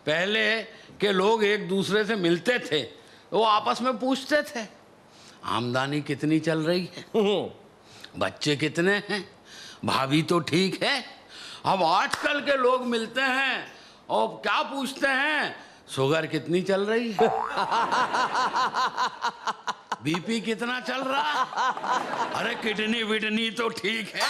पहले के लोग एक दूसरे से मिलते थे, वो आपस में पूछते थे आमदनी कितनी चल रही है, बच्चे कितने हैं, भाभी तो ठीक है। अब आजकल के लोग मिलते हैं और क्या पूछते हैं, शुगर कितनी चल रही है, बीपी कितना चल रहा, अरे किडनी विडनी तो ठीक है।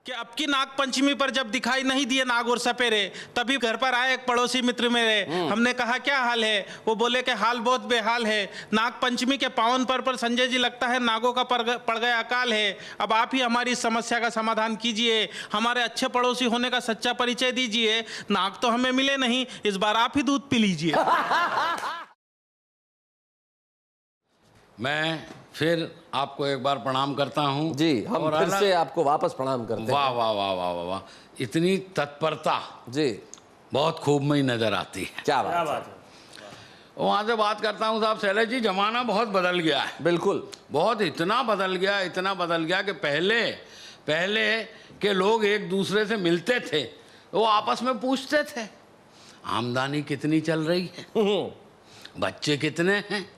कि अब की नाग पंचमी पर जब दिखाई नहीं दिए नाग और सपेरे, तभी घर पर आए एक पड़ोसी मित्र मेरे। हमने कहा क्या हाल है? वो बोले कि हाल बहुत बेहाल है। नाग पंचमी के पावन पर्व पर संजय जी लगता है नागों का पड़ गया अकाल है। अब आप ही हमारी इस समस्या का समाधान कीजिए, हमारे अच्छे पड़ोसी होने का सच्चा परिचय दीजिए। नाग तो हमें मिले नहीं, इस बार आप ही दूध पी लीजिए। मैं फिर आपको एक बार प्रणाम करता हूँ जी, हम फिर से आपको वापस प्रणाम करते हैं। वाह वाह वाह वाह वाह वाह, इतनी तत्परता जी, बहुत खूब में ही नजर आती है। क्या बात है। वहाँ से बात करता हूँ साहब शैलेश जी, जमाना बहुत बदल गया है, बिल्कुल बहुत इतना बदल गया कि पहले के लोग एक दूसरे से मिलते थे, वो आपस में पूछते थे आमदनी कितनी चल रही है, बच्चे कितने हैं,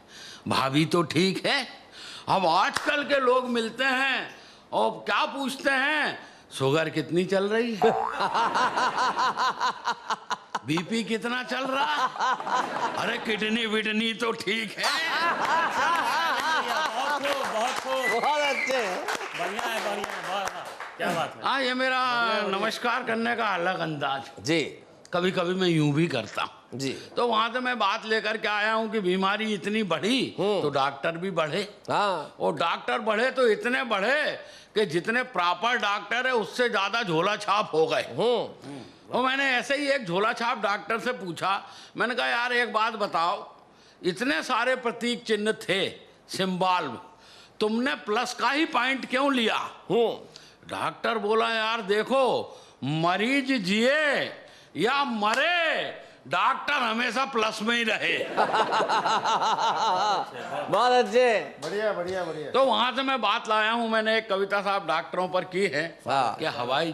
भाभी तो ठीक है। अब आजकल के लोग मिलते हैं और क्या पूछते हैं, शुगर कितनी चल रही है, बीपी कितना चल रहा, अरे किडनी विडनी तो ठीक है। बहुत अच्छे, बढ़िया है, क्या बात है। हाँ, ये मेरा नमस्कार करने का अलग अंदाज जी कभी कभी मैं यूं भी करता हूँ जी। तो वहां से मैं बात लेकर के आया हूँ कि बीमारी इतनी बढ़ी तो डॉक्टर भी बढ़े। हाँ, और डॉक्टर बढ़े तो इतने बढ़े कि जितने प्रॉपर डॉक्टर है उससे ज्यादा झोला छाप हो गए। और मैंने ऐसे ही एक झोला छाप डॉक्टर से पूछा, मैंने कहा यार एक बात बताओ, इतने सारे प्रतीक चिन्ह थे सिंबल, तुमने प्लस का ही पॉइंट क्यों लिया? डॉक्टर बोला यार देखो, मरीज जिए या मरे, डॉक्टर हमेशा प्लस में ही रहे। बहुत अच्छे, बढ़िया बढ़िया बढ़िया। तो वहां से मैं बात लाया हूं, मैंने एक कविता साहब डॉक्टरों पर की है हाँ। कि हवाई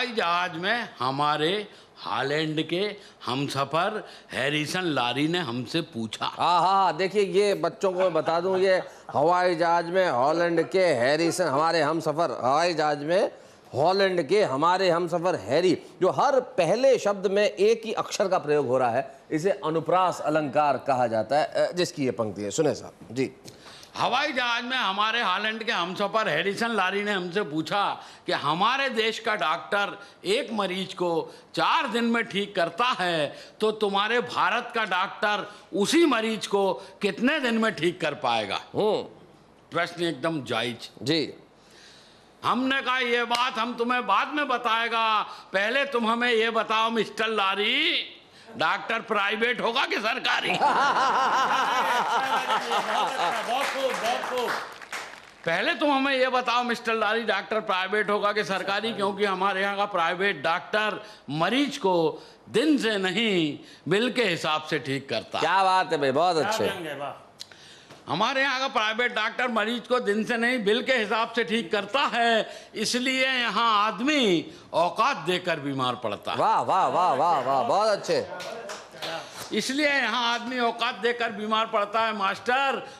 जहाज में हमारे हॉलैंड के हमसफर हैरिसन लारी ने हमसे पूछा। हाँ, देखिए ये बच्चों को मैं बता दूं, ये हवाई जहाज में हॉलैंड के हैरिसन, हमारे हमसफर, हवाई जहाज में हॉलैंड के हमारे हमसफर हैरी, जो हर पहले शब्द में एक ही अक्षर का प्रयोग हो रहा है, इसे अनुप्रास अलंकार कहा जाता है, जिसकी ये पंक्ति है, सुने साहब जी। हवाई जहाज में हमारे हॉलैंड के हमसफर हैरिसन लारी ने हमसे पूछा कि हमारे देश का डॉक्टर एक मरीज को 4 दिन में ठीक करता है, तो तुम्हारे भारत का डॉक्टर उसी मरीज को कितने दिन में ठीक कर पाएगा? प्रश्न एकदम जायज जी। हमने कहा ये बात हम तुम्हें बाद में बताएगा, पहले तुम हमें ये बताओ मिस्टर लारी, डॉक्टर प्राइवेट होगा कि सरकारी? पहले तुम हमें ये बताओ मिस्टर लारी, डॉक्टर प्राइवेट होगा कि सरकारी, क्योंकि हमारे यहाँ का प्राइवेट डॉक्टर मरीज को दिन से नहीं बिल के हिसाब से ठीक करता है। क्या बात है भाई, बहुत अच्छे। हमारे यहाँ का प्राइवेट डॉक्टर मरीज को दिन से नहीं बिल के हिसाब से ठीक करता है, इसलिए यहाँ आदमी औकात देकर बीमार पड़ता है। वाह वाह वाह वाह वाह, बहुत अच्छे। इसलिए यहाँ आदमी औकात देकर बीमार पड़ता है।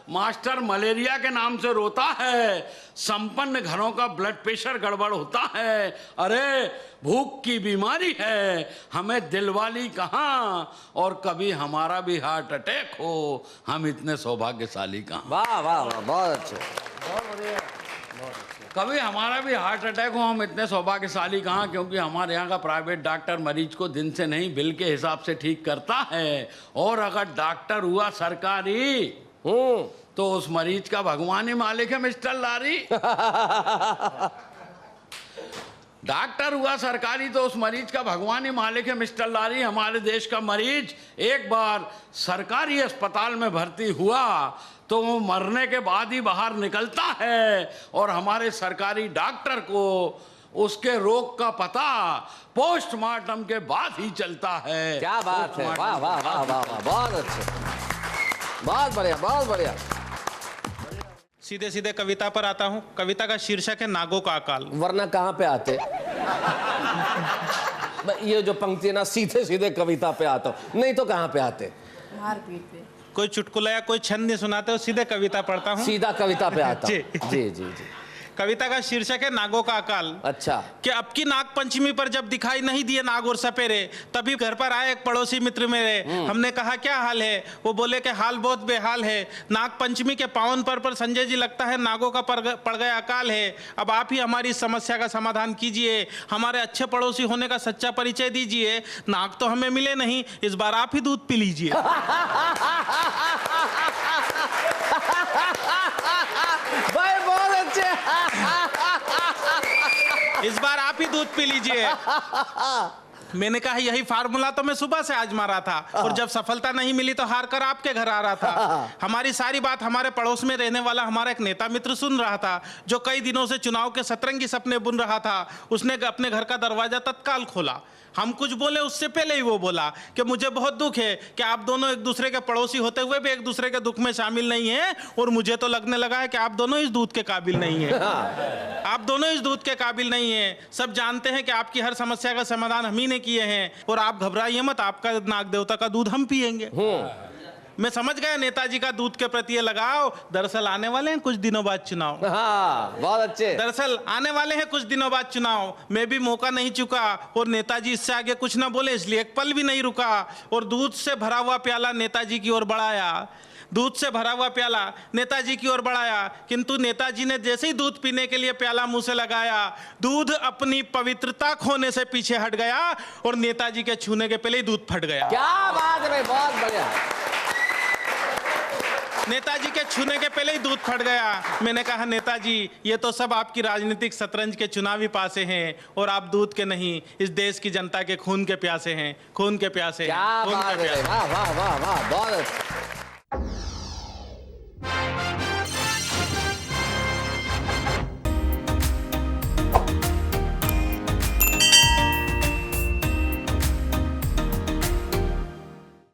मास्टर मलेरिया के नाम से रोता है, संपन्न घरों का ब्लड प्रेशर गड़बड़ होता है, अरे भूख की बीमारी है, हमें दिलवाली कहाँ, और कभी हमारा भी हार्ट अटैक हो, हम इतने सौभाग्यशाली कहाँ। वाह वाह वाह, बहुत अच्छे। कभी हमारा भी हार्ट अटैक हो, हम इतने सौभाग्यशाली कहाँ, क्योंकि हमारे यहाँ का प्राइवेट डॉक्टर मरीज को दिन से नहीं बिल के हिसाब से ठीक करता है, और अगर डॉक्टर हुआ सरकारी तो उस मरीज का भगवान ही मालिक है मिस्टर लारी। डॉक्टर हुआ सरकारी तो उस मरीज का भगवान ही मालिक है मिस्टर लारी। हमारे देश का मरीज एक बार सरकारी अस्पताल में भर्ती हुआ तो वो मरने के बाद ही बाहर निकलता है, और हमारे सरकारी डॉक्टर को उसके रोग का पता पोस्टमार्टम के बाद ही चलता है। क्या बात है, वाह वाह वाह वाह वाह, बहुत अच्छे, बहुत बढ़िया, बहुत बढ़िया। सीधे सीधे कविता पर आता हूँ। कविता का शीर्षक है नागों का अकाल। वरना कहाँ पे आते? ये जो पंक्ति है ना, सीधे सीधे कविता पे आता हूँ, नहीं तो कहाँ पे आते? मारपीट पे। कोई चुटकुला या कोई छंद नहीं सुनाते हो, सीधे कविता पढ़ता हूँ। सीधा कविता पे आता हूँ। जी। जी जी जी। कविता का शीर्षक है नागों का अकाल। अच्छा। कि अब की नाग पंचमी पर जब दिखाई नहीं दिए नाग और सपेरे, तभी घर पर आए एक पड़ोसी मित्र मेरे। हमने कहा क्या हाल है? वो बोले कि हाल बहुत बेहाल है। नाग पंचमी के पावन पर संजय जी लगता है नागों का पड़ गया अकाल है। अब आप ही हमारी इस समस्या का समाधान कीजिए, हमारे अच्छे पड़ोसी होने का सच्चा परिचय दीजिए। नाग तो हमें मिले नहीं, इस बार आप ही दूध पी लीजिए। भाई बहुत अच्छे। इस बार आप ही दूध पी लीजिए। मैंने कहा यही फार्मूला तो मैं सुबह से आजमा रहा था, और जब सफलता नहीं मिली तो हार कर आपके घर आ रहा था। हमारी सारी बात हमारे पड़ोस में रहने वाला हमारा एक नेता मित्र सुन रहा था, जो कई दिनों से चुनाव के सतरंगी सपने बुन रहा था। उसने अपने घर का दरवाजा तत्काल खोला। हम कुछ बोले उससे पहले ही वो बोला कि मुझे बहुत दुख है कि आप दोनों एक दूसरे के पड़ोसी होते हुए भी एक दूसरे के दुख में शामिल नहीं हैं, और मुझे तो लगने लगा है कि आप दोनों इस दूध के काबिल नहीं हैं। आप दोनों इस दूध के काबिल नहीं हैं। सब जानते हैं कि आपकी हर समस्या का समाधान हम ही ने किए हैं, और आप घबराइए मत, आपका नाग देवता का दूध हम पिएंगे। मैं समझ गया नेताजी का दूध के प्रति ये लगाव। दरअसल आने वाले हैं कुछ दिनों बाद चुनाव। हाँ, बहुत अच्छे। दरअसल आने वाले हैं कुछ दिनों बाद चुनाव। मैं भी मौका नहीं चुका, और नेताजी इससे आगे कुछ ना बोले, इसलिए एक पल भी नहीं रुका, और दूध से भरा हुआ प्याला नेताजी की ओर बढ़ाया। दूध से भरा हुआ प्याला नेताजी की ओर बढ़ाया, किंतु नेताजी ने जैसे ही दूध पीने के लिए प्याला मुंह से लगाया, दूध अपनी पवित्रता खोने से पीछे हट गया, और नेताजी के छूने के पहले ही दूध फट गया। क्या बात है भाई, बहुत बढ़िया। नेताजी के छूने के पहले ही दूध फट गया। मैंने कहा नेताजी, ये तो सब आपकी राजनीतिक शतरंज के चुनावी पासे हैं, और आप दूध के नहीं, इस देश की जनता के खून के प्यासे हैं। खून के प्यासे हैं। क्या खून के बात है, प्यासे। वाह वाह वाह वाह, बहुत अच्छा।